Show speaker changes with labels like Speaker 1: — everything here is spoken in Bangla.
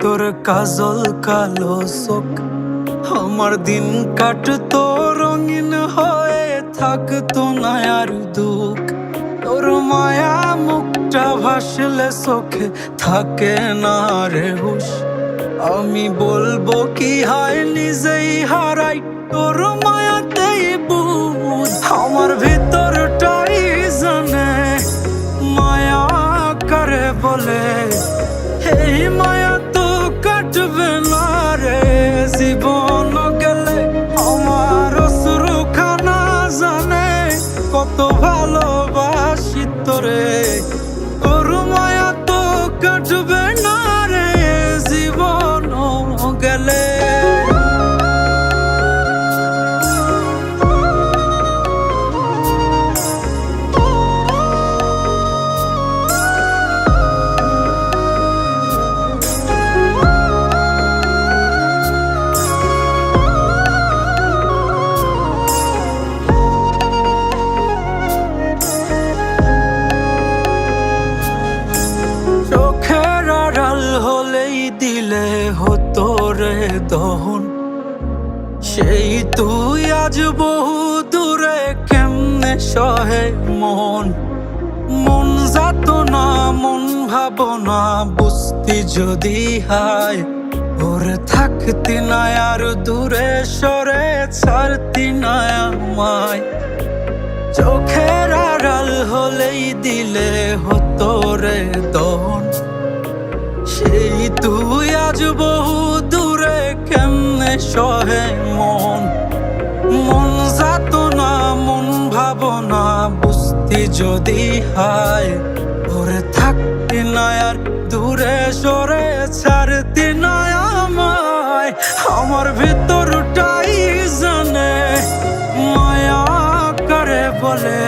Speaker 1: তোর কাজল কালো চোখ, আমার দিন কাটতো রঙিন হয়ে, থাকতো না আর দুঃখ। তোর মায়া মুখটা ভাসলে চোখে থাকে না রে হুশ। আমি বলবো কি হয় নিজেই হারাই তোর মায়াতেই বুঝ। আমার ভিতরটাই জানে মায়া করে বলে, এই মায়া তো কাটবে না রে জীবন গেলে। আমার অশ্রুখানা জানে কত ভালোবাসি তোরে, তোর মায়া তো কাটবে না রে জীবন গেলে। চোখের আড়াল হলেই দিলে হতো রে দহন, সেই তুই আজ বহু দূরে কেমনে সহে মন। মন যাত না মন ভাবনা বুঝতি যদি হায়, ওরে থাকতি না আর দূরে সরে ছাড়তি না আমায়। চোখের আড়াল হলেই দিলে হতো রে দহন, সেই তুই আজ বহু দূরে কেমনে সহে মন। মন যাত না মন ভাবনা বুঝতি যদি হায়, ওরে থাকতি না আর দূরে সরে ছাড়তি না আমায়। আমার ভিতরটাই জানে মায়া করে বলে,